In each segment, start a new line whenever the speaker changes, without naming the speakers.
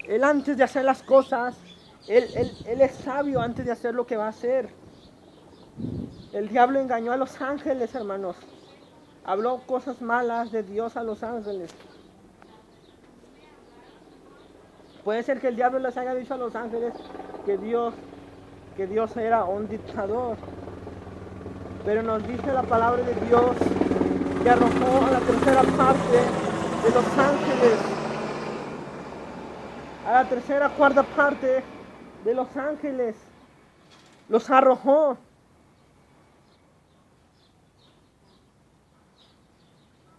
Él antes de hacer las cosas, él es sabio antes de hacer lo que va a hacer. El diablo engañó a los ángeles, hermanos. Habló cosas malas de Dios a los ángeles. Puede ser que el diablo les haya dicho a los ángeles que Dios era un dictador. Pero nos dice la palabra de Dios que arrojó a la tercera parte de los ángeles, a la tercera cuarta parte de los ángeles, los arrojó.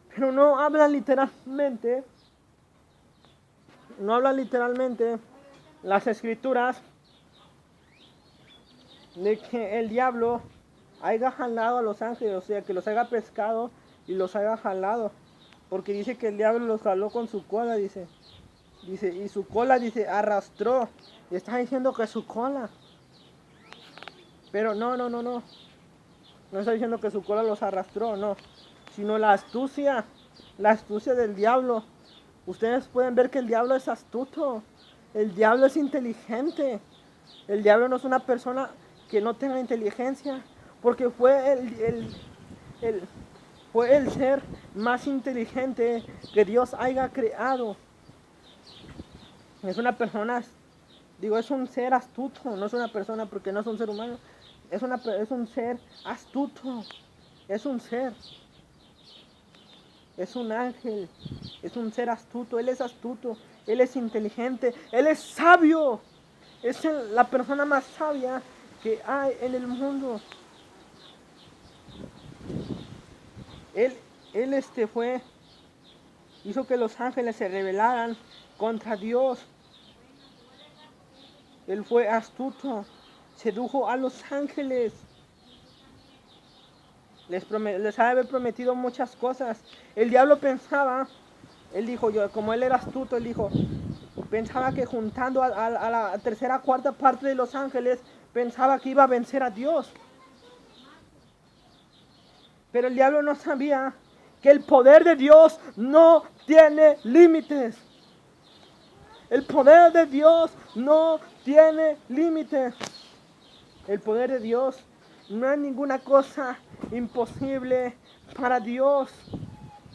Pero no habla literalmente las escrituras de que el diablo haya jalado a los ángeles, o sea, que los haya pescado y los haya jalado. Porque dice que el diablo los jaló con su cola, dice, y su cola, dice, arrastró. Y está diciendo que su cola. Pero no. No está diciendo que su cola los arrastró, no. Sino la astucia del diablo. Ustedes pueden ver que el diablo es astuto. El diablo es inteligente. El diablo no es una persona que no tenga inteligencia. Porque fue el ser más inteligente que Dios haya creado. Es una persona, es un ser astuto. No es una persona porque no es un ser humano. Es un ser astuto. Es un ser. Es un ángel. Es un ser astuto. Él es astuto. Él es inteligente. Él es sabio. Es la persona más sabia que hay en el mundo. Él hizo que los ángeles se rebelaran contra Dios. Él fue astuto. Sedujo a los ángeles. Les ha haber prometido muchas cosas. El diablo pensaba, él dijo, como él era astuto, él dijo, pensaba que juntando a la tercera cuarta parte de los ángeles, pensaba que iba a vencer a Dios. Pero el diablo no sabía que el poder de Dios no tiene límites. El poder de Dios no tiene límites. El poder de Dios, no hay ninguna cosa imposible para Dios.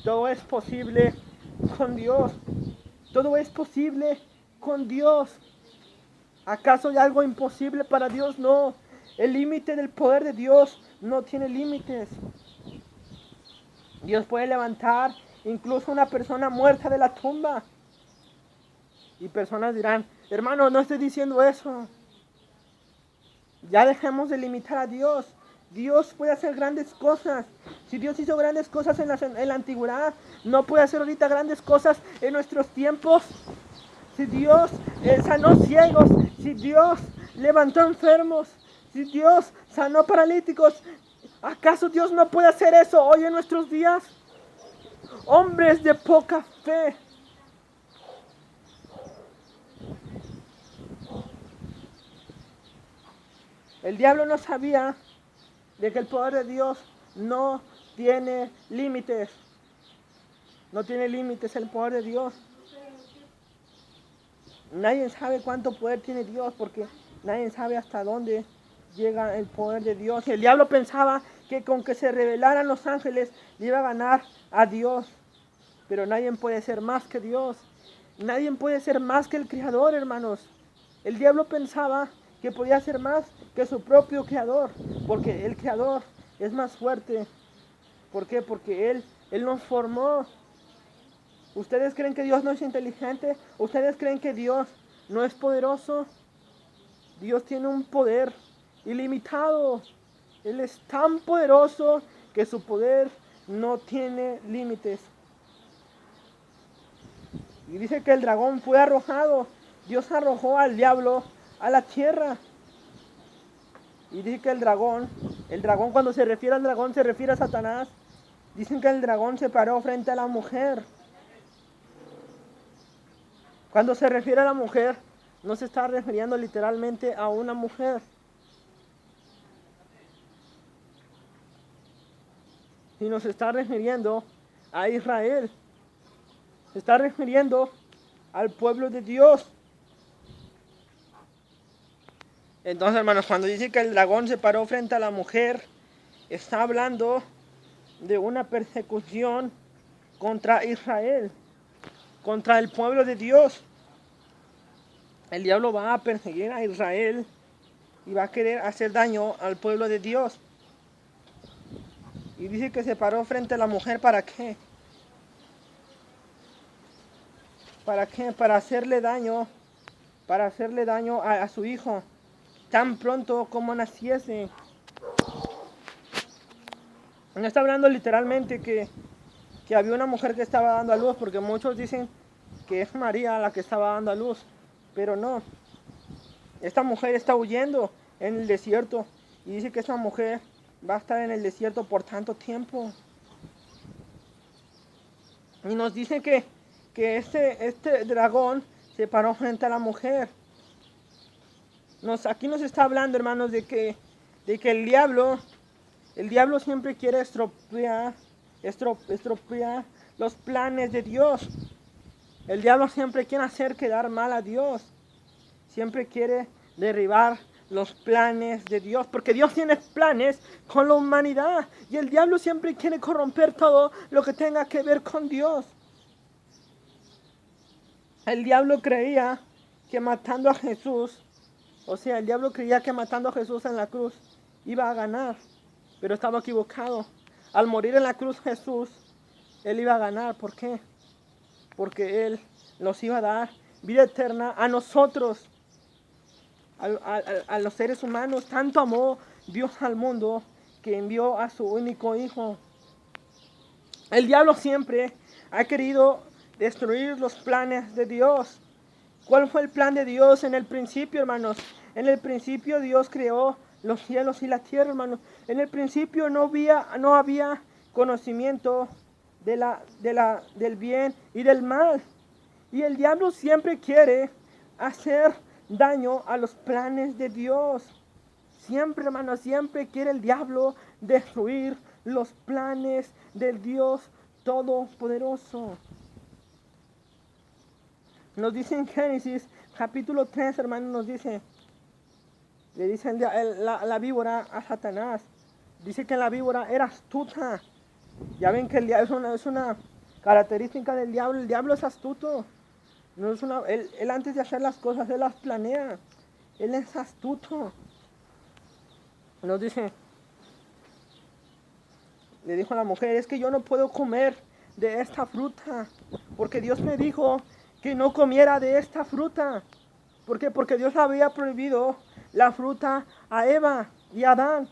Todo es posible con Dios. Todo es posible con Dios. ¿Acaso hay algo imposible para Dios? No. El límite del poder de Dios no tiene límites. Dios puede levantar incluso una persona muerta de la tumba. Y personas dirán, hermano, no estoy diciendo eso. Ya dejemos de limitar a Dios. Dios puede hacer grandes cosas. Si Dios hizo grandes cosas en la antigüedad, ¿no puede hacer ahorita grandes cosas en nuestros tiempos? Si Dios sanó ciegos, si Dios levantó enfermos, si Dios sanó paralíticos, ¿acaso Dios no puede hacer eso hoy en nuestros días? Hombres de poca fe. El diablo no sabía de que el poder de Dios no tiene límites. No tiene límites el poder de Dios. Nadie sabe cuánto poder tiene Dios porque nadie sabe hasta dónde llega el poder de Dios. El diablo pensaba que con que se rebelaran los ángeles le iba a ganar a Dios. Pero nadie puede ser más que Dios. Nadie puede ser más que el Creador, hermanos. El diablo pensaba que podía ser más que su propio Creador, porque el Creador es más fuerte. ¿Por qué? Porque Él nos formó. ¿Ustedes creen que Dios no es inteligente? ¿Ustedes creen que Dios no es poderoso? Dios tiene un poder ilimitado. Él es tan poderoso que su poder no tiene límites. Y dice que el dragón fue arrojado. Dios arrojó al diablo a la tierra. Y dice que el dragón cuando se refiere al dragón se refiere a Satanás. Dicen que el dragón se paró frente a la mujer. Cuando se refiere a la mujer, no se está refiriendo literalmente a una mujer, sino se está refiriendo a Israel. Se está refiriendo al pueblo de Dios. Entonces, hermanos, cuando dice que el dragón se paró frente a la mujer, está hablando de una persecución contra Israel, contra el pueblo de Dios. El diablo va a perseguir a Israel y va a querer hacer daño al pueblo de Dios. Y dice que se paró frente a la mujer, ¿para qué? ¿Para qué? Para hacerle daño a su hijo, tan pronto como naciese. No está hablando literalmente que había una mujer que estaba dando a luz, porque muchos dicen que es María la que estaba dando a luz, pero no. Esta mujer está huyendo en el desierto y dice que esta mujer va a estar en el desierto por tanto tiempo. Y nos dice que este dragón se paró frente a la mujer. Aquí nos está hablando, hermanos, de que el diablo siempre quiere estropear los planes de Dios. El diablo siempre quiere hacer quedar mal a Dios. Siempre quiere derribar los planes de Dios, porque Dios tiene planes con la humanidad y el diablo siempre quiere corromper todo lo que tenga que ver con Dios. El diablo creía que matando a Jesús, el diablo creía que matando a Jesús en la cruz iba a ganar, pero estaba equivocado. Al morir en la cruz Jesús, él iba a ganar. ¿Por qué? Porque él nos iba a dar vida eterna a nosotros, a los seres humanos. Tanto amó Dios al mundo que envió a su único hijo. El diablo siempre ha querido destruir los planes de Dios. ¿Cuál fue el plan de Dios en el principio, hermanos? En el principio Dios creó los cielos y la tierra, hermanos. En el principio no había conocimiento del bien y del mal. Y el diablo siempre quiere hacer daño a los planes de Dios. Siempre, hermanos, siempre quiere el diablo destruir los planes del Dios Todopoderoso. Nos dice en Génesis capítulo 3, hermanos, le dice la víbora a Satanás. Dice que la víbora era astuta. Ya ven que el diablo es una característica del diablo. El diablo es astuto. No es él antes de hacer las cosas, él las planea. Él es astuto. Nos dice, le dijo a la mujer, es que yo no puedo comer de esta fruta, porque Dios me dijo que no comiera de esta fruta. ¿Por qué? Porque Dios había prohibido la fruta a Eva y a Adán.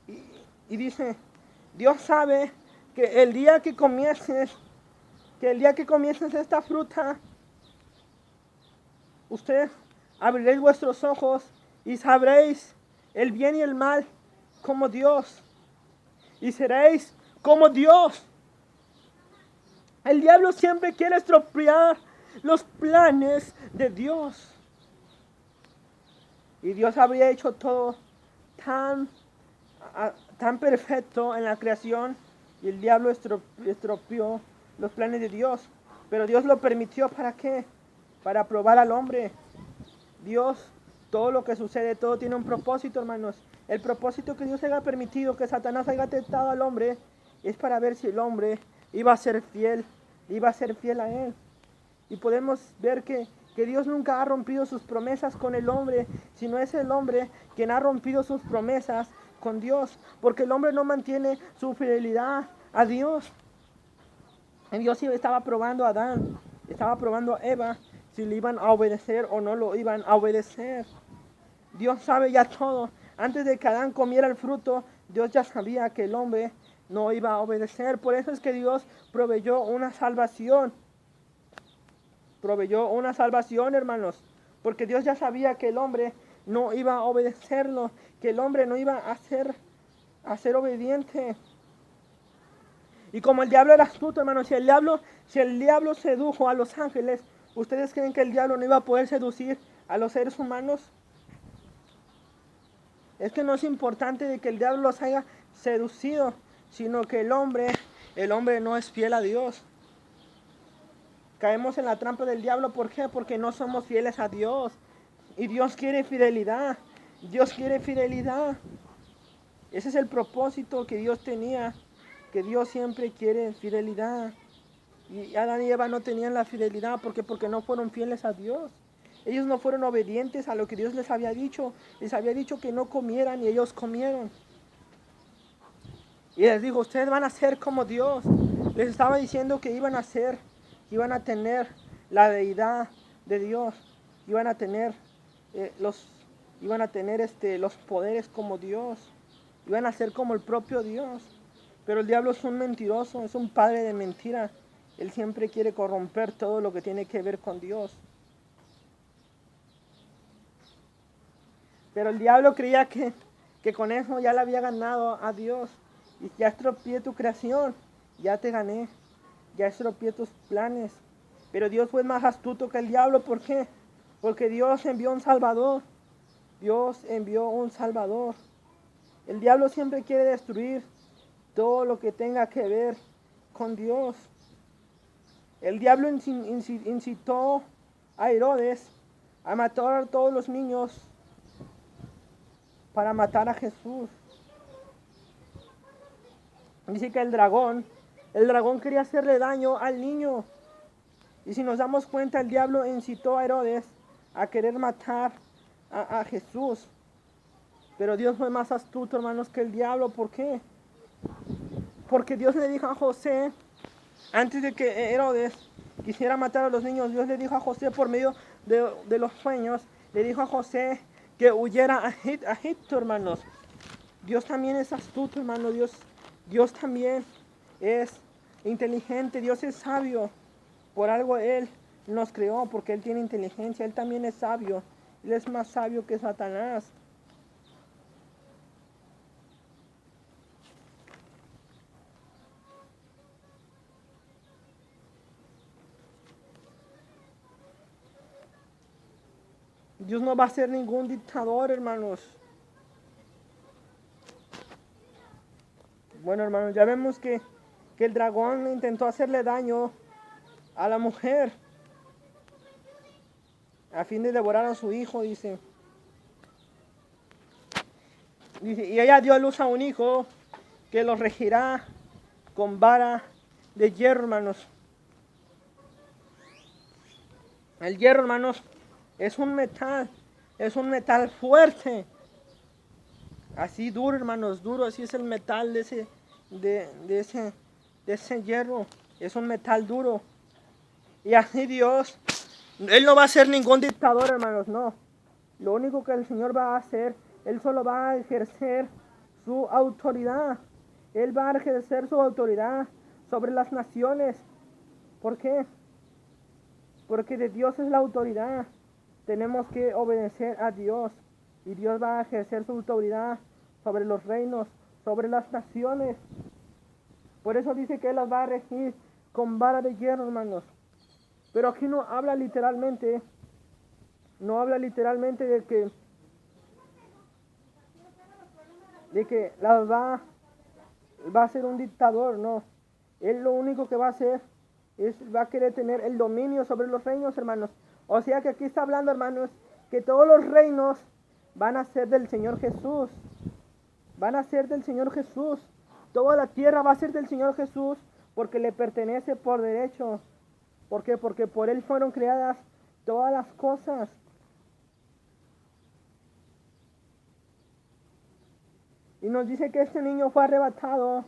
Y dice, Dios sabe que el día que comieses esta fruta, ustedes abriréis vuestros ojos y sabréis el bien y el mal como Dios. Y seréis como Dios. El diablo siempre quiere estropear los planes de Dios. Y Dios habría hecho todo tan perfecto en la creación, y el diablo estropeó los planes de Dios. Pero Dios lo permitió, ¿para qué? Para probar al hombre. Dios, todo lo que sucede, todo tiene un propósito, hermanos. El propósito que Dios haya permitido que Satanás haya tentado al hombre es para ver si el hombre iba a ser fiel a él. Y podemos ver que Dios nunca ha rompido sus promesas con el hombre, sino es el hombre quien ha rompido sus promesas con Dios, porque el hombre no mantiene su fidelidad a Dios. Y Dios estaba probando a Adán, estaba probando a Eva, si le iban a obedecer o no lo iban a obedecer. Dios sabe ya todo. Antes de que Adán comiera el fruto, Dios ya sabía que el hombre no iba a obedecer. Por eso es que Dios proveyó una salvación. Proveyó una salvación, hermanos. Porque Dios ya sabía que el hombre no iba a obedecerlo, que el hombre no iba a ser obediente. Y como el diablo era astuto, hermanos, si el diablo sedujo a los ángeles, ¿ustedes creen que el diablo no iba a poder seducir a los seres humanos? Es que no es importante de que el diablo los haya seducido, sino que el hombre no es fiel a Dios. Caemos en la trampa del diablo, ¿por qué? Porque no somos fieles a Dios. Y Dios quiere fidelidad. Dios quiere fidelidad. Ese es el propósito que Dios tenía. Que Dios siempre quiere fidelidad. Y Adán y Eva no tenían la fidelidad. ¿Por qué? Porque no fueron fieles a Dios. Ellos no fueron obedientes a lo que Dios les había dicho. Les había dicho que no comieran y ellos comieron. Y les dijo, ustedes van a ser como Dios. Les estaba diciendo que iban a ser, iban a tener la deidad de Dios. Iban a tener los poderes como Dios. Iban a ser como el propio Dios. Pero el diablo es un mentiroso, es un padre de mentira. Él siempre quiere corromper todo lo que tiene que ver con Dios. Pero el diablo creía que con eso ya le había ganado a Dios. Y ya estropeé tu creación, ya te gané, ya estropeé tus planes. Pero Dios fue más astuto que el diablo. ¿Por qué? Porque Dios envió un Salvador. Dios envió un Salvador. El diablo siempre quiere destruir todo lo que tenga que ver con Dios. El diablo incitó a Herodes a matar a todos los niños para matar a Jesús. Dice que el dragón quería hacerle daño al niño. Y si nos damos cuenta, el diablo incitó a Herodes a querer matar a Jesús. Pero Dios fue más astuto, hermanos, que el diablo. ¿Por qué? Porque Dios le dijo a José, antes de que Herodes quisiera matar a los niños, Dios le dijo a José por medio de los sueños, le dijo a José que huyera a Egipto, hermanos. Dios también es astuto, hermano. Dios también es inteligente, Dios es sabio. Por algo Él nos creó, porque Él tiene inteligencia. Él también es sabio. Él es más sabio que Satanás. Dios no va a ser ningún dictador, hermanos. Bueno, hermanos, ya vemos que el dragón intentó hacerle daño a la mujer a fin de devorar a su hijo, dice. Y ella dio a luz a un hijo que lo regirá con vara de hierro, hermanos. El hierro, hermanos, es un metal fuerte. Así duro, hermanos, duro, así es el metal de ese hierro. Es un metal duro. Y así Dios, Él no va a ser ningún dictador, hermanos, no. Lo único que el Señor va a hacer, Él solo va a ejercer su autoridad. Él va a ejercer su autoridad sobre las naciones. ¿Por qué? Porque de Dios es la autoridad. Tenemos que obedecer a Dios. Y Dios va a ejercer su autoridad sobre los reinos, sobre las naciones. Por eso dice que Él las va a regir con vara de hierro, hermanos. Pero aquí no habla literalmente de que las va a ser un dictador, no. Él lo único que va a hacer va a querer tener el dominio sobre los reinos, hermanos. O sea que aquí está hablando, hermanos, que todos los reinos van a ser del Señor Jesús. Van a ser del Señor Jesús. Toda la tierra va a ser del Señor Jesús porque le pertenece por derecho. ¿Por qué? Porque por Él fueron creadas todas las cosas. Y nos dice que este niño fue arrebatado,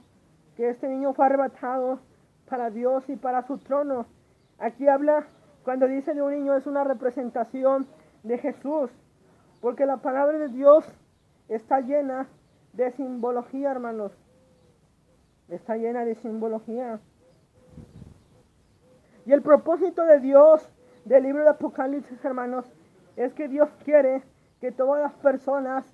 para Dios y para su trono. Aquí habla, cuando dice de un niño, es una representación de Jesús, porque la palabra de Dios está llena de simbología, hermanos. Está llena de simbología. Y el propósito de Dios del libro de Apocalipsis, hermanos, es que Dios quiere que todas las personas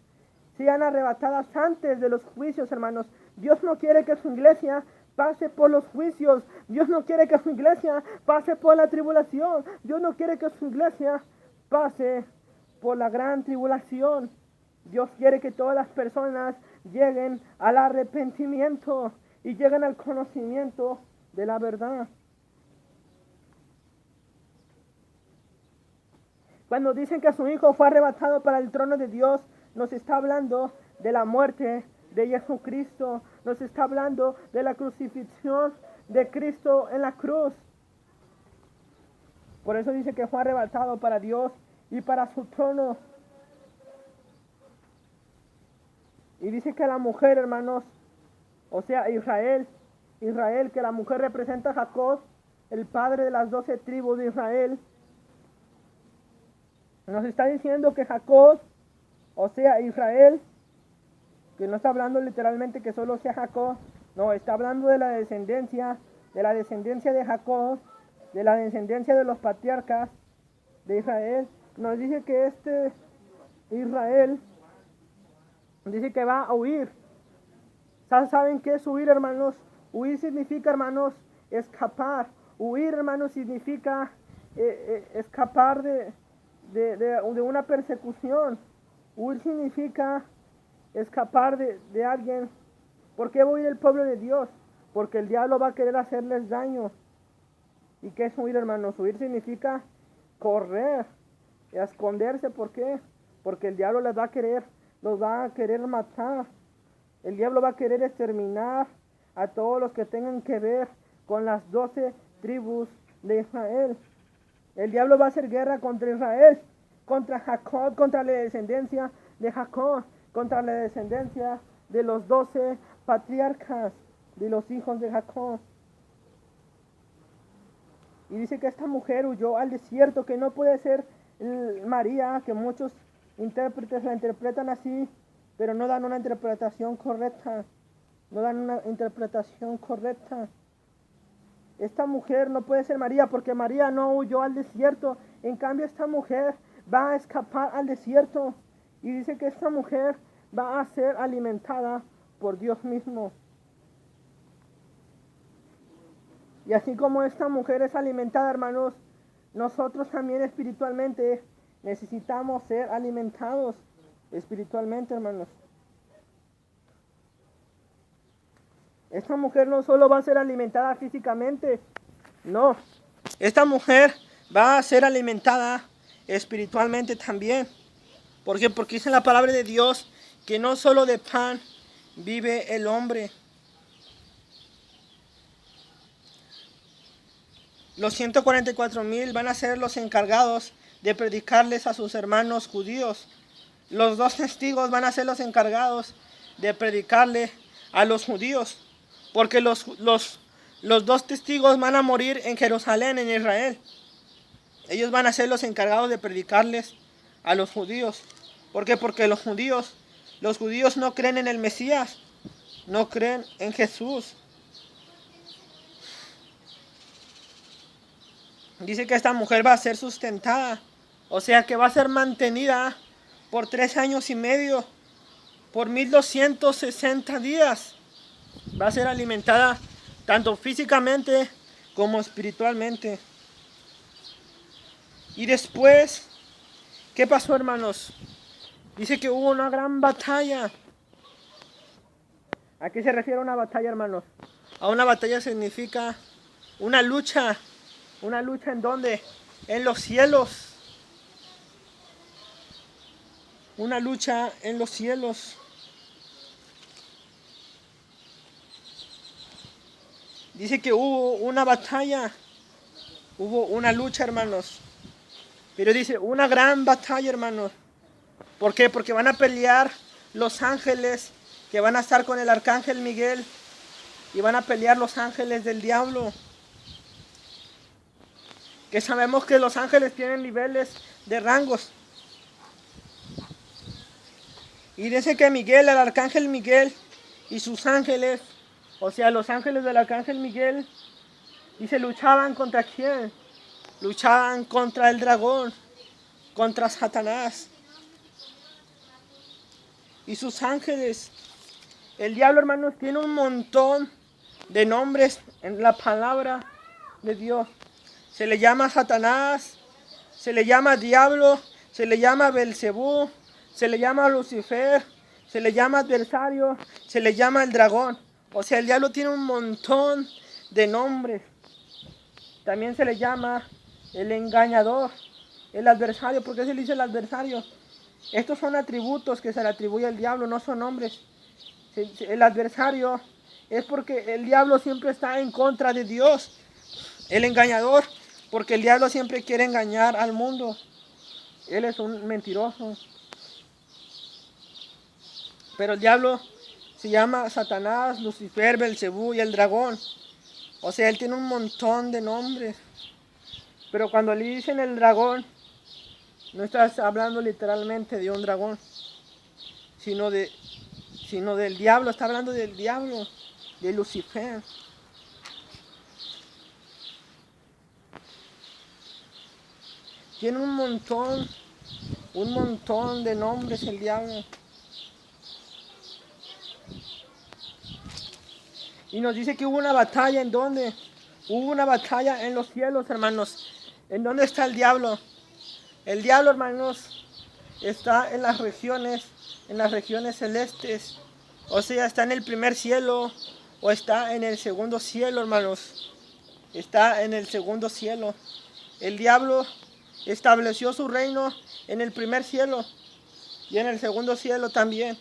sean arrebatadas antes de los juicios, hermanos. Dios no quiere que su iglesia pase por los juicios. Dios no quiere que su iglesia pase por la tribulación. Dios no quiere que su iglesia pase por la gran tribulación. Dios quiere que todas las personas lleguen al arrepentimiento y lleguen al conocimiento de la verdad. Cuando dicen que su Hijo fue arrebatado para el trono de Dios, nos está hablando de la muerte de Jesucristo, nos está hablando de la crucifixión de Cristo en la cruz. Por eso dice que fue arrebatado para Dios y para su trono. Y dice que la mujer, hermanos, o sea, Israel, que la mujer representa a Jacob, el padre de las 12 tribus de Israel. Nos está diciendo que Jacob, o sea, Israel, que no está hablando literalmente que solo sea Jacob, no, está hablando de la descendencia de Jacob, de la descendencia de los patriarcas de Israel. Nos dice que este Israel dice que va a huir. ¿Saben qué es huir, hermanos? Huir significa, hermanos, escapar. Huir, hermanos, significa escapar de una persecución. Huir significa escapar de alguien. ¿Por qué va a huir el pueblo de Dios? Porque el diablo va a querer hacerles daño. ¿Y qué es huir, hermanos? Huir significa correr, esconderse. ¿Por qué? Porque el diablo los va a querer matar. El diablo va a querer exterminar a todos los que tengan que ver con las 12 tribus de Israel. El diablo va a hacer guerra contra Israel, contra Jacob, contra la descendencia de Jacob, contra la descendencia de los 12 patriarcas, de los hijos de Jacob. Y dice que esta mujer huyó al desierto, que no puede ser María, que muchos intérpretes la interpretan así, pero no dan una interpretación correcta. No dan una interpretación correcta. Esta mujer no puede ser María, porque María no huyó al desierto. En cambio, esta mujer va a escapar al desierto. Y dice que esta mujer va a ser alimentada por Dios mismo. Y así como esta mujer es alimentada, hermanos, nosotros también espiritualmente necesitamos ser alimentados espiritualmente, hermanos. Esta mujer no solo va a ser alimentada físicamente, no. Esta mujer va a ser alimentada espiritualmente también. ¿Por qué? Porque dice la palabra de Dios que no solo de pan vive el hombre. Los 144,000 van a ser los encargados de predicarles a sus hermanos judíos. Los 2 testigos van a ser los encargados de predicarle a los judíos. Porque los 2 testigos van a morir en Jerusalén, en Israel. Ellos van a ser los encargados de predicarles a los judíos. ¿Por qué? Porque los judíos no creen en el Mesías, no creen en Jesús. Dice que esta mujer va a ser sustentada, o sea que va a ser mantenida por 3 años y medio, por 1260 días. Va a ser alimentada tanto físicamente como espiritualmente. Y después, ¿qué pasó, hermanos? Dice que hubo una gran batalla. ¿A qué se refiere una batalla, hermanos? A una batalla significa una lucha. ¿Una lucha en dónde? En los cielos. Una lucha en los cielos. Dice que hubo una batalla. Hubo una lucha, hermanos. Pero dice, una gran batalla, hermanos. ¿Por qué? Porque van a pelear los ángeles que van a estar con el arcángel Miguel. Y van a pelear los ángeles del diablo. Que sabemos que los ángeles tienen niveles de rangos. Y dice que Miguel, el arcángel Miguel y sus ángeles, o sea, los ángeles del arcángel Miguel, dice, luchaban contra quién? Luchaban contra el dragón, contra Satanás. Y sus ángeles. El diablo, hermanos, tiene un montón de nombres en la palabra de Dios. Se le llama Satanás, se le llama diablo, se le llama Belcebú, se le llama Lucifer, se le llama adversario, se le llama el dragón. O sea, el diablo tiene un montón de nombres. También se le llama el engañador. El adversario, ¿por qué se le dice el adversario? Estos son atributos que se le atribuye al diablo, no son nombres. El adversario es porque el diablo siempre está en contra de Dios. El engañador, porque el diablo siempre quiere engañar al mundo. Él es un mentiroso. Pero el diablo se llama Satanás, Lucifer, Belcebú y el dragón. O sea, él tiene un montón de nombres. Pero cuando le dicen el dragón, no estás hablando literalmente de un dragón, sino del diablo. Está hablando del diablo, de Lucifer. Tiene un montón de nombres el diablo. Y nos dice que hubo una batalla. ¿En dónde? Hubo una batalla en los cielos, hermanos. ¿En dónde está el diablo? El diablo, hermanos, está en las regiones celestes. O sea, está en el primer cielo o está en el segundo cielo, hermanos. Está en el segundo cielo. El diablo estableció su reino en el primer cielo y en el segundo cielo también.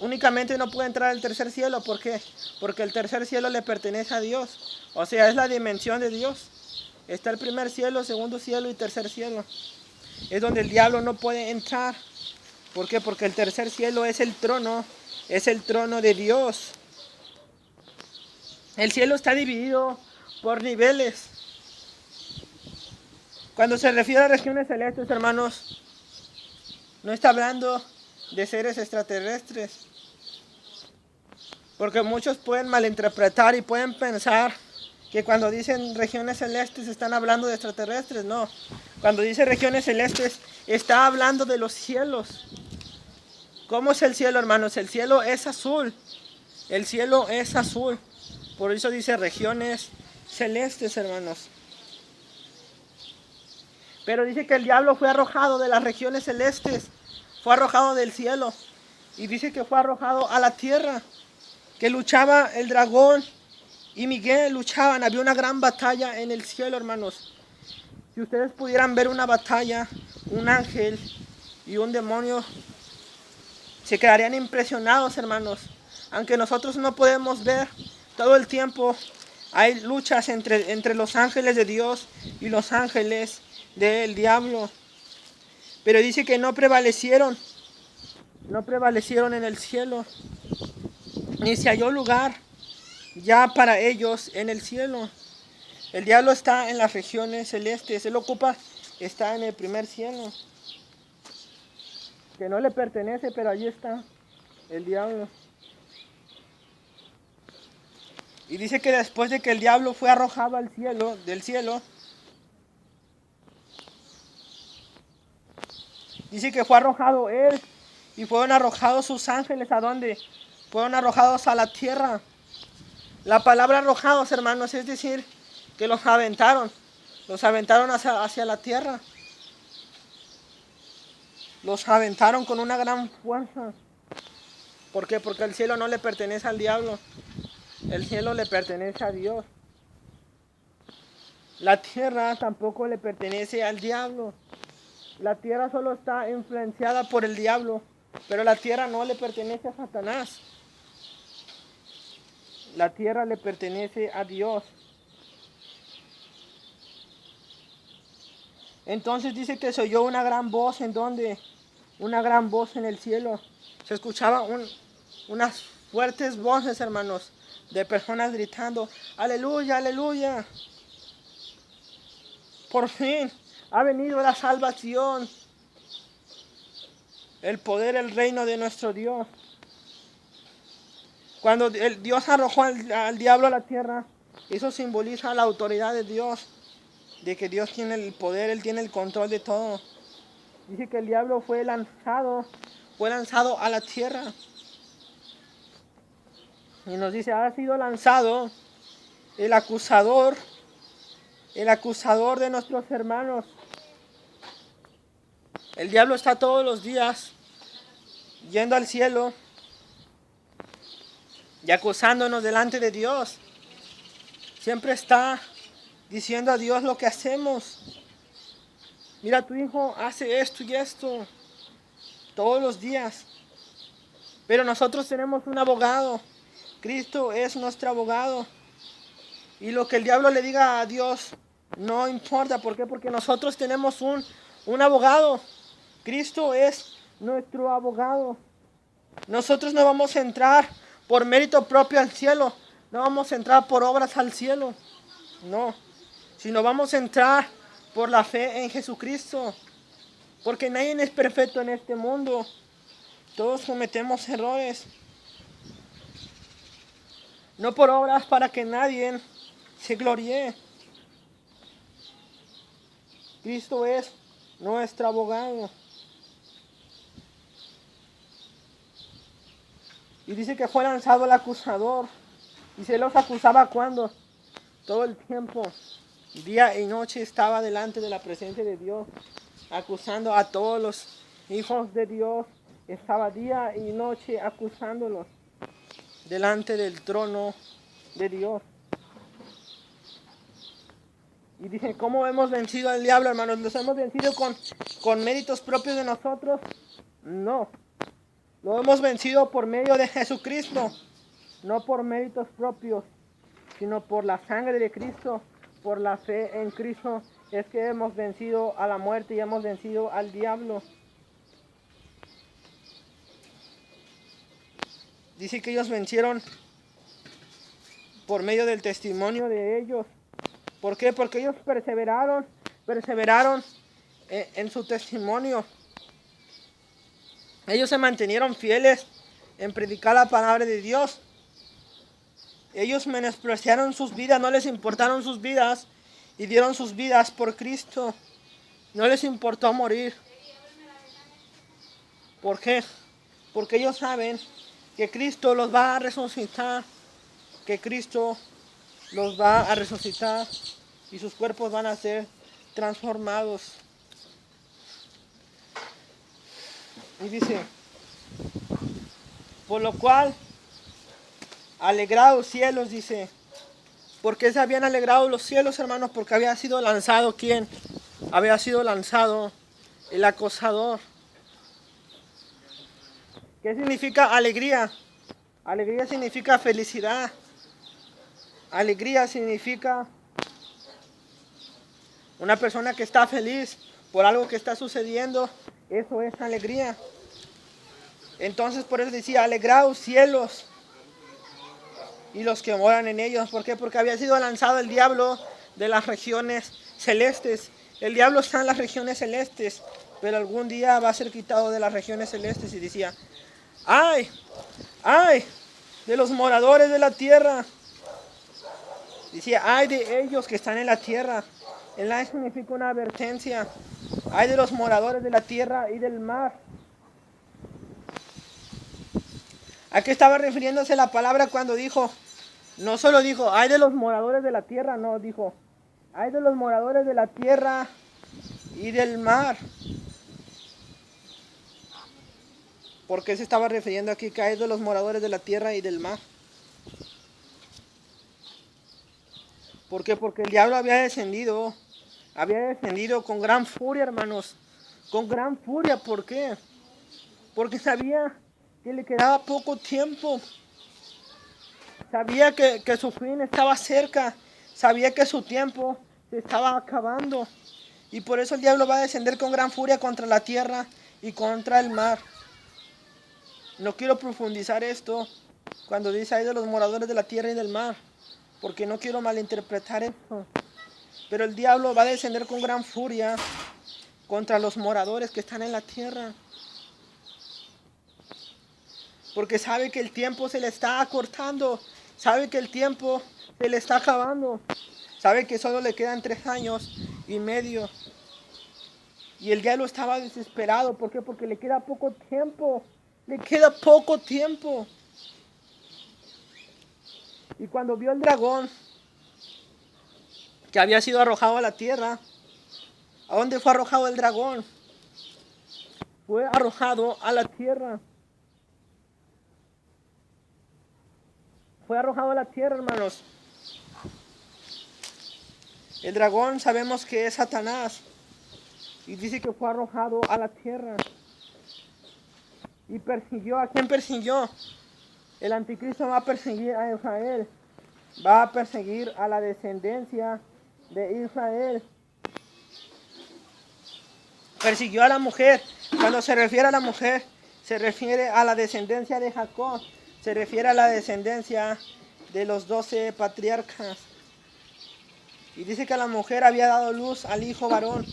Únicamente no puede entrar al tercer cielo. ¿Por qué? Porque el tercer cielo le pertenece a Dios. O sea, es la dimensión de Dios. Está el primer cielo, segundo cielo y tercer cielo. Es donde el diablo no puede entrar. ¿Por qué? Porque el tercer cielo es el trono de Dios. El cielo está dividido por niveles. Cuando se refiere a regiones celestes, hermanos, no está hablando de seres extraterrestres. Porque muchos pueden malinterpretar y pueden pensar que cuando dicen regiones celestes están hablando de extraterrestres. No, cuando dice regiones celestes está hablando de los cielos. ¿Cómo es el cielo, hermanos? El cielo es azul. El cielo es azul. Por eso dice regiones celestes, hermanos. Pero dice que el diablo fue arrojado de las regiones celestes. Fue arrojado del cielo. Y dice que fue arrojado a la tierra. Que luchaba el dragón y Miguel luchaban. Había una gran batalla en el cielo, hermanos. Si ustedes pudieran ver una batalla, un ángel y un demonio, se quedarían impresionados, hermanos. Aunque nosotros no podemos ver todo el tiempo, hay luchas entre los ángeles de Dios y los ángeles del diablo. Pero dice que no prevalecieron en el cielo, ni se halló lugar ya para ellos en el cielo. El diablo está en las regiones celestes. Él está en el primer cielo, que no le pertenece, pero allí está el diablo. Y dice que después de que el diablo fue arrojado del cielo, dice que fue arrojado él y fueron arrojados sus ángeles. ¿A dónde? Fueron arrojados a la tierra. La palabra arrojados, hermanos, es decir, que los aventaron hacia la tierra. Los aventaron con una gran fuerza. ¿Por qué? Porque el cielo no le pertenece al diablo. El cielo le pertenece a Dios. La tierra tampoco le pertenece al diablo. La tierra solo está influenciada por el diablo, pero la tierra no le pertenece a Satanás. La tierra le pertenece a Dios. Entonces dice que se oyó una gran voz. ¿En dónde? Una gran voz en el cielo. Se escuchaba unas fuertes voces, hermanos, de personas gritando: aleluya, aleluya. Por fin ha venido la salvación, el poder, el reino de nuestro Dios. Cuando Dios arrojó al diablo a la tierra, eso simboliza la autoridad de Dios, de que Dios tiene el poder, Él tiene el control de todo. Dice que el diablo fue lanzado a la tierra. Y nos dice: ha sido lanzado el acusador de nuestros hermanos. El diablo está todos los días yendo al cielo y acusándonos delante de Dios. Siempre está diciendo a Dios lo que hacemos. mira, tu hijo hace esto y esto todos los días. Pero nosotros tenemos un abogado. Cristo es nuestro abogado. Y lo que el diablo le diga a Dios no importa. ¿Por qué? Porque nosotros tenemos un abogado. Cristo es nuestro abogado. Nosotros no vamos a entrar por mérito propio al cielo. No vamos a entrar por obras al cielo. No. Sino vamos a entrar por la fe en Jesucristo. Porque nadie es perfecto en este mundo. Todos cometemos errores. No por obras para que nadie se gloríe. Cristo es nuestro abogado. Y dice que fue lanzado el acusador. Y se los acusaba cuando todo el tiempo, día y noche, estaba delante de la presencia de Dios, acusando a todos los hijos de Dios. Estaba día y noche acusándolos delante del trono de Dios. Y dice, ¿cómo hemos vencido al diablo, hermanos? ¿Los hemos vencido con méritos propios de nosotros? No. Lo hemos vencido por medio de Jesucristo. No por méritos propios, sino por la sangre de Cristo, por la fe en Cristo. Es que hemos vencido a la muerte y hemos vencido al diablo. Dice que ellos vencieron por medio del testimonio de ellos. ¿Por qué? Porque ellos perseveraron en su testimonio. Ellos se mantenieron fieles en predicar la palabra de Dios. Ellos menospreciaron sus vidas, no les importaron sus vidas y dieron sus vidas por Cristo. No les importó morir. ¿Por qué? Porque ellos saben que Cristo los va a resucitar, que Cristo los va a resucitar y sus cuerpos van a ser transformados. Y dice, por lo cual, alegrados cielos, dice. ¿Por qué se habían alegrado los cielos, hermanos? Porque había sido lanzado, ¿quién? Había sido lanzado el acosador. ¿Qué significa alegría? Alegría significa felicidad. Alegría significa una persona que está feliz por algo que está sucediendo. Eso es alegría. Entonces por eso decía, alegraos cielos y los que moran en ellos. ¿Por qué? Porque había sido lanzado el diablo de las regiones celestes. El diablo está en las regiones celestes, pero algún día va a ser quitado de las regiones celestes. Y decía, ¡ay! ¡Ay! De los moradores de la tierra. Decía, ¡ay de ellos que están en la tierra! El ay significa una advertencia. ¡Ay de los moradores de la tierra y del mar! ¿A qué estaba refiriéndose la palabra cuando dijo? No solo dijo, ¡ay de los moradores de la tierra! No, dijo, ¡ay de los moradores de la tierra y del mar! ¿Por qué se estaba refiriendo aquí que hay de los moradores de la tierra y del mar? ¿Por qué? Porque el diablo había descendido con gran furia, hermanos, con gran furia. ¿Por qué? Porque sabía que le quedaba poco tiempo, sabía que su fin estaba cerca, sabía que su tiempo se estaba acabando, y por eso el diablo va a descender con gran furia contra la tierra y contra el mar. No quiero profundizar esto cuando dice hay de los moradores de la tierra y del mar, porque no quiero malinterpretar esto. Pero el diablo va a descender con gran furia contra los moradores que están en la tierra, porque sabe que el tiempo se le está acortando, sabe que el tiempo se le está acabando, sabe que solo le quedan 3 años y medio. Y el diablo estaba desesperado. ¿Por qué? Porque le queda poco tiempo. Le queda poco tiempo. Y cuando vio el dragón que había sido arrojado a la tierra, ¿a dónde fue arrojado el dragón? Fue arrojado a la tierra. Fue arrojado a la tierra, hermanos. El dragón sabemos que es Satanás. Y dice que fue arrojado a la tierra. Y persiguió. ¿A quién persiguió? El anticristo va a perseguir a Israel. Va a perseguir a la descendencia de Israel. Persiguió a la mujer. Cuando se refiere a la mujer, se refiere a la descendencia de Jacob. Se refiere a la descendencia de los 12 patriarcas. Y dice que la mujer había dado luz al hijo varón.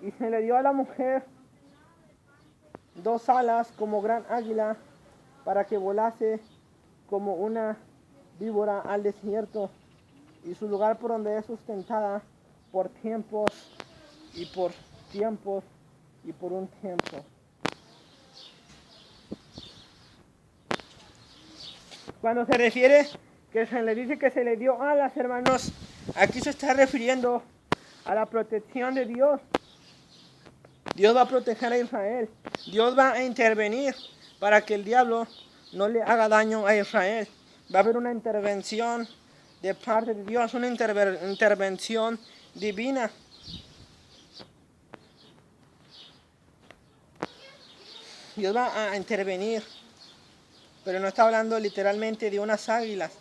Y se le dio a la mujer 2 alas como gran águila para que volase como una víbora al desierto. Y su lugar por donde es sustentada por tiempos y por tiempos y por un tiempo. Cuando se refiere que se le dice que se le dio alas, hermanos, aquí se está refiriendo a la protección de Dios. Dios va a proteger a Israel. Dios va a intervenir para que el diablo no le haga daño a Israel. Va a haber una intervención de parte de Dios, una intervención divina. Dios va a intervenir, pero no está hablando literalmente de unas águilas,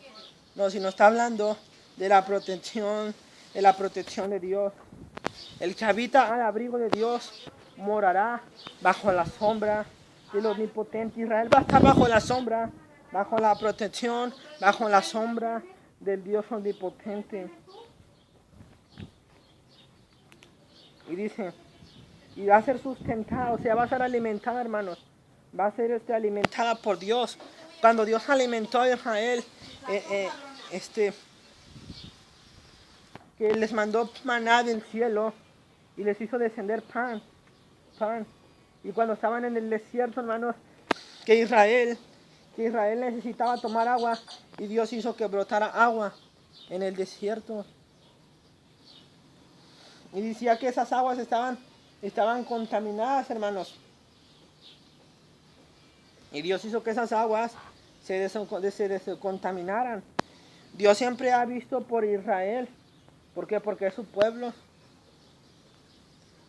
no, sino está hablando de la protección de Dios. El que habita al abrigo de Dios morará bajo la sombra del omnipotente. Israel va a estar bajo la sombra, bajo la protección, bajo la sombra del Dios omnipotente. Y dice, y va a ser sustentada, o sea, va a ser alimentada, hermanos. Va a ser alimentada por Dios. Cuando Dios alimentó a Israel, que les mandó maná del cielo y les hizo descender pan. Y cuando estaban en el desierto, hermanos, que Israel necesitaba tomar agua y Dios hizo que brotara agua en el desierto. Y decía que esas aguas estaban contaminadas, hermanos. Y Dios hizo que esas aguas se descontaminaran. Dios siempre ha visto por Israel. ¿Por qué? Porque es su pueblo.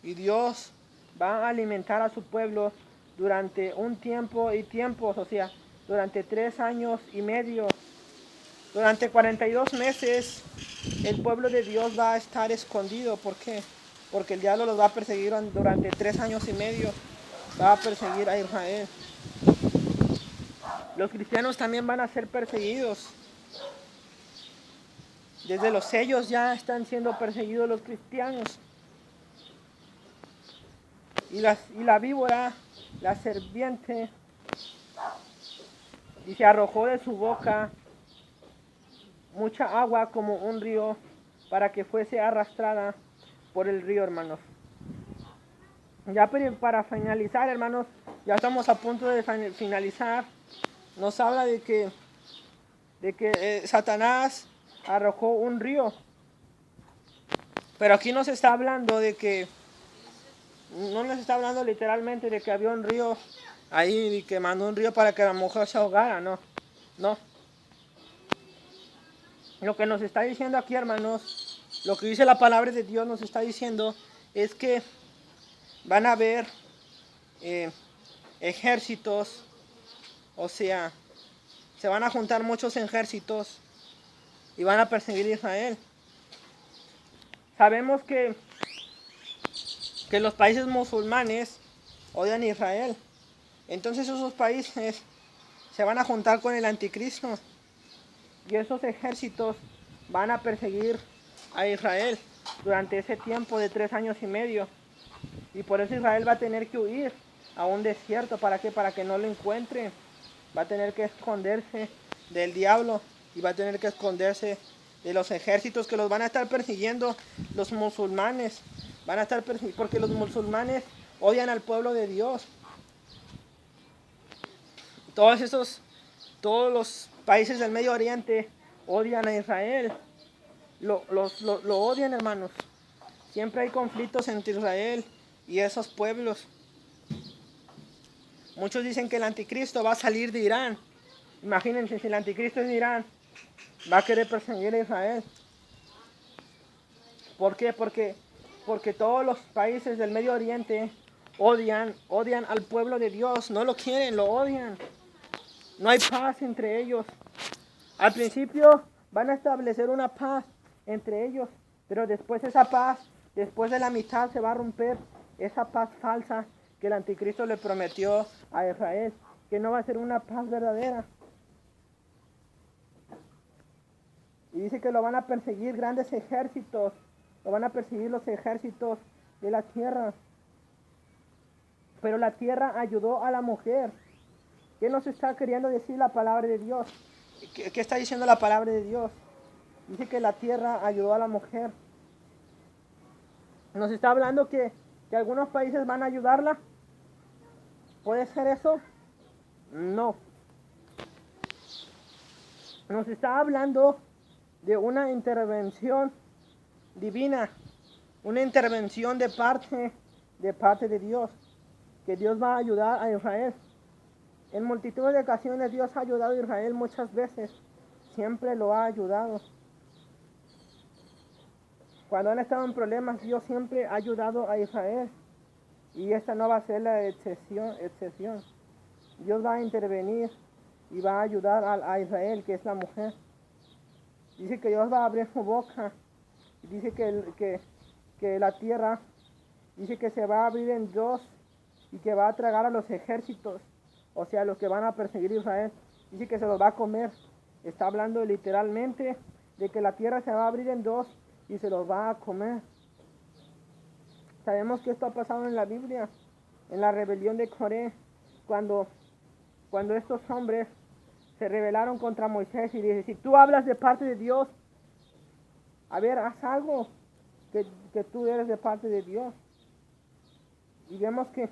Y Dios va a alimentar a su pueblo durante un tiempo y tiempos, o sea, durante 3 años y medio. Durante 42 meses el pueblo de Dios va a estar escondido. ¿Por qué? Porque el diablo los va a perseguir durante 3 años y medio. Va a perseguir a Israel. Los cristianos también van a ser perseguidos. Desde los sellos ya están siendo perseguidos los cristianos. Y la víbora, la serpiente, y se arrojó de su boca mucha agua como un río para que fuese arrastrada por el río, hermanos. Ya para finalizar, hermanos, ya estamos a punto de finalizar. Nos habla de que Satanás arrojó un río. Pero aquí nos está hablando de que, no nos está hablando literalmente de que había un río ahí y que mandó un río para que la mujer se ahogara, no. Lo que nos está diciendo aquí, hermanos, lo que dice la palabra de Dios nos está diciendo es que van a haber ejércitos, o sea, se van a juntar muchos ejércitos y van a perseguir a Israel. Sabemos que los países musulmanes odian a Israel. Entonces esos países se van a juntar con el anticristo. Y esos ejércitos van a perseguir a Israel durante ese tiempo de 3 años y medio. Y por eso Israel va a tener que huir a un desierto. ¿Para qué? Para que no lo encuentren. Va a tener que esconderse del diablo y va a tener que esconderse de los ejércitos que los van a estar persiguiendo los musulmanes. Van a estar persiguiendo porque los musulmanes odian al pueblo de Dios. Todos los países del Medio Oriente odian a Israel. Lo odian, hermanos. Siempre hay conflictos entre Israel y esos pueblos. Muchos dicen que el anticristo va a salir de Irán. Imagínense, si el anticristo es de Irán, va a querer perseguir a Israel. ¿Por qué? Porque porque todos los países del Medio Oriente odian al pueblo de Dios, no lo quieren, lo odian. No hay paz entre ellos. Al principio van a establecer una paz entre ellos, pero después esa paz, después de la mitad se va a romper esa paz falsa que el anticristo le prometió a Israel, que no va a ser una paz verdadera. Y dice que lo van a perseguir grandes ejércitos, lo van a perseguir los ejércitos de la tierra. Pero la tierra ayudó a la mujer. ¿Qué nos está queriendo decir la palabra de Dios? ¿Qué está diciendo la palabra de Dios? Dice que la tierra ayudó a la mujer. Nos está hablando que algunos países van a ayudarla. ¿Puede ser eso? No. Nos está hablando de una intervención divina, una intervención de parte de Dios, que Dios va a ayudar a Israel. En multitud de ocasiones Dios ha ayudado a Israel muchas veces, siempre lo ha ayudado. Cuando han estado en problemas, Dios siempre ha ayudado a Israel, y esta no va a ser la excepción. Dios va a intervenir y va a ayudar a Israel, que es la mujer. Dice que Dios va a abrir su boca. Dice que la tierra, dice que se va a abrir en dos y que va a tragar a los ejércitos, o sea, los que van a perseguir a Israel. Dice que se los va a comer. Está hablando literalmente de que la tierra se va a abrir en dos y se los va a comer. Sabemos que esto ha pasado en la Biblia, en la rebelión de Coré, cuando estos hombres se rebelaron contra Moisés y dice: si tú hablas de parte de Dios, a ver, haz algo, que tú eres de parte de Dios. Y vemos que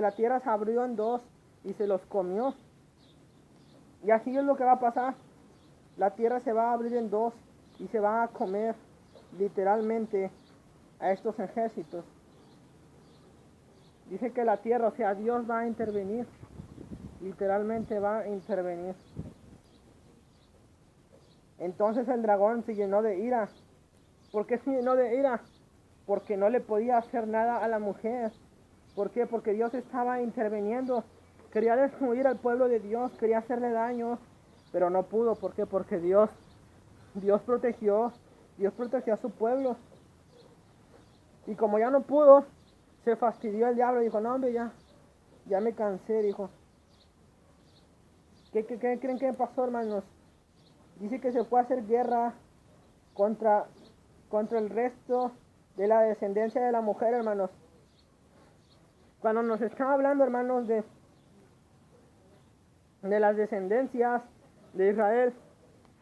la tierra se abrió en dos y se los comió. Y así es lo que va a pasar. La tierra se va a abrir en dos y se va a comer literalmente a estos ejércitos. Dice que la tierra, o sea, Dios va a intervenir. Literalmente va a intervenir. Entonces el dragón se llenó de ira. ¿Por qué se llenó de ira? Porque no le podía hacer nada a la mujer. ¿Por qué? Porque Dios estaba interviniendo. Quería destruir al pueblo de Dios, quería hacerle daño, pero no pudo. ¿Por qué? Porque Dios protegió a su pueblo. Y como ya no pudo, se fastidió el diablo y dijo: no, hombre, ya me cansé, dijo. ¿Qué creen que pasó, hermanos? Dice que se fue a hacer guerra contra el resto de la descendencia de la mujer, hermanos. Cuando nos está hablando, hermanos, de las descendencias de Israel,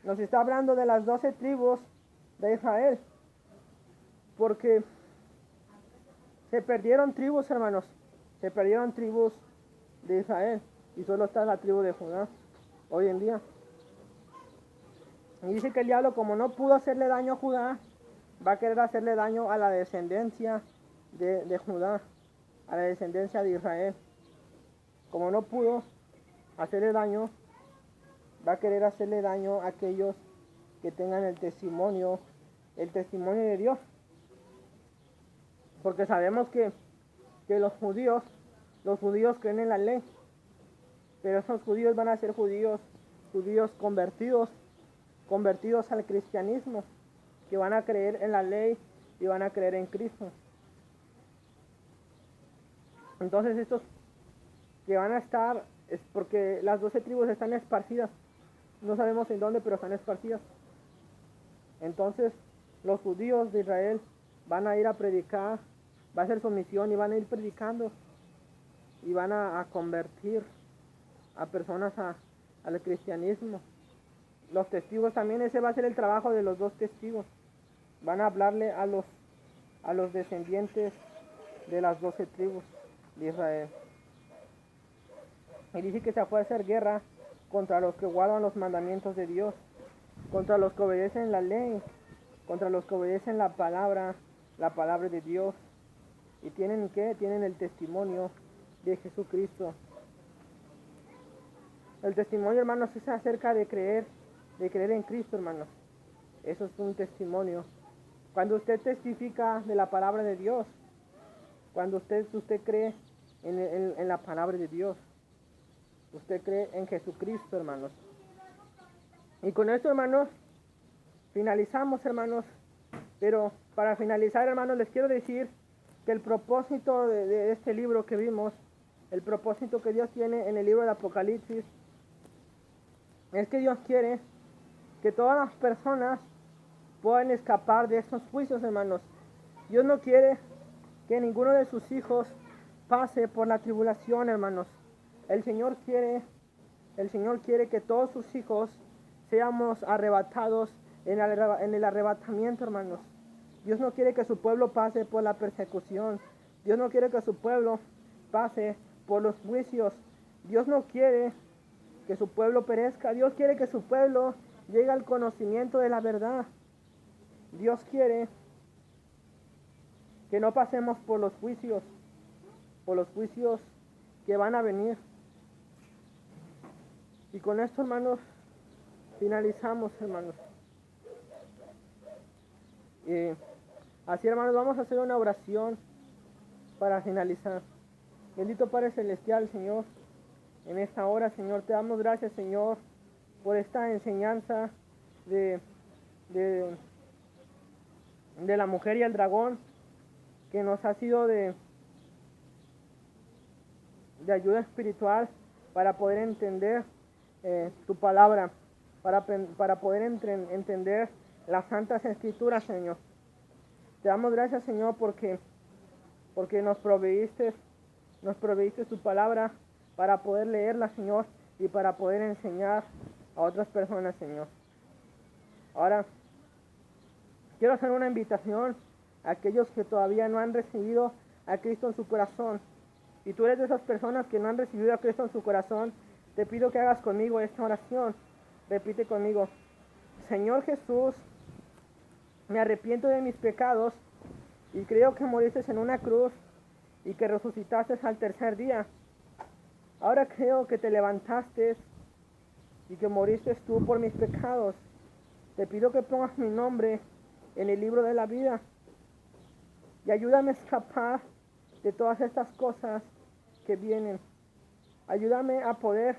nos está hablando de las 12 tribus de Israel, porque se perdieron tribus, hermanos, se perdieron tribus de Israel, y solo está la tribu de Judá hoy en día. Y dice que el diablo, como no pudo hacerle daño a Judá, va a querer hacerle daño a la descendencia de Judá, a la descendencia de Israel. Como no pudo hacerle daño, va a querer hacerle daño a aquellos que tengan el testimonio de Dios. Porque sabemos que los judíos creen en la ley, pero esos judíos van a ser judíos convertidos al cristianismo, que van a creer en la ley y van a creer en Cristo. Entonces estos que van a estar, es porque las 12 tribus están esparcidas, no sabemos en dónde, pero están esparcidas. Entonces los judíos de Israel van a ir a predicar, va a ser su misión, y van a ir predicando y van a convertir a personas al cristianismo. Los testigos también, ese va a ser el trabajo de los 2 testigos. Van a hablarle a los descendientes de las 12 tribus de Israel. Y dice que se fue a hacer guerra contra los que guardan los mandamientos de Dios, contra los que obedecen la ley, contra los que obedecen la palabra de Dios. ¿Y tienen qué? Tienen el testimonio de Jesucristo. El testimonio, hermanos, es acerca de creer en Cristo, hermanos. Eso es un testimonio. Cuando usted testifica de la palabra de Dios, cuando usted cree en la palabra de Dios, usted cree en Jesucristo, hermanos. Y con esto, hermanos, finalizamos, hermanos. Pero para finalizar, hermanos, les quiero decir que el propósito de este libro que vimos, el propósito que Dios tiene en el libro de Apocalipsis, es que Dios quiere que todas las personas puedan escapar de estos juicios, hermanos. Dios no quiere que ninguno de sus hijos pase por la tribulación, hermanos. El Señor quiere que todos sus hijos seamos arrebatados en el arrebatamiento, hermanos. Dios no quiere que su pueblo pase por la persecución. Dios no quiere que su pueblo pase por los juicios. Dios no quiere que su pueblo perezca. Dios quiere que su pueblo llegue al conocimiento de la verdad. Dios quiere que no pasemos por los juicios que van a venir. Y con esto, hermanos, finalizamos, hermanos. Así, hermanos, vamos a hacer una oración para finalizar. Bendito Padre Celestial, Señor, en esta hora, Señor, te damos gracias, Señor, por esta enseñanza de la mujer y el dragón, que nos ha sido de ayuda espiritual para poder entender tu palabra, para poder entender las santas escrituras, Señor. Te damos gracias, Señor, porque nos proveíste tu palabra para poder leerla, Señor, y para poder enseñar a otras personas, Señor. Ahora, quiero hacer una invitación a aquellos que todavía no han recibido a Cristo en su corazón. Si tú eres de esas personas que no han recibido a Cristo en su corazón, te pido que hagas conmigo esta oración. Repite conmigo: Señor Jesús, me arrepiento de mis pecados y creo que moriste en una cruz y que resucitaste al tercer día. Ahora creo que te levantaste y que moriste tú por mis pecados. Te pido que pongas mi nombre en el libro de la vida y ayúdame a escapar de todas estas cosas que vienen. Ayúdame a poder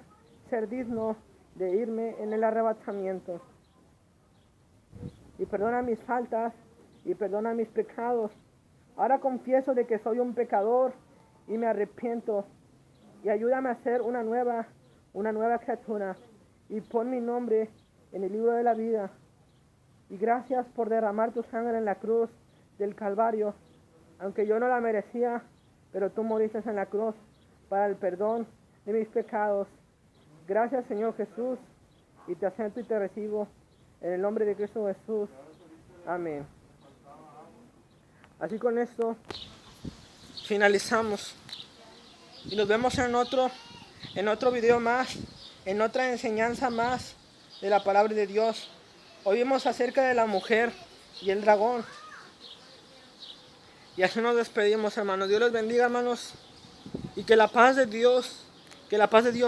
ser digno de irme en el arrebatamiento. Y perdona mis faltas y perdona mis pecados. Ahora confieso de que soy un pecador y me arrepiento. Y ayúdame a ser una nueva criatura. Y pon mi nombre en el libro de la vida. Y gracias por derramar tu sangre en la cruz del Calvario. Aunque yo no la merecía, pero tú moriste en la cruz para el perdón de mis pecados. Gracias, Señor Jesús, y te acepto y te recibo en el nombre de Cristo Jesús. Amén. Así con esto finalizamos y nos vemos en otro video más, en otra enseñanza más de la palabra de Dios. Hoy vimos acerca de la mujer y el dragón. Y así nos despedimos, hermanos. Dios los bendiga, hermanos, y que la paz de Dios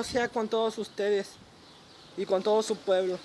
sea con todos ustedes y con todo su pueblo.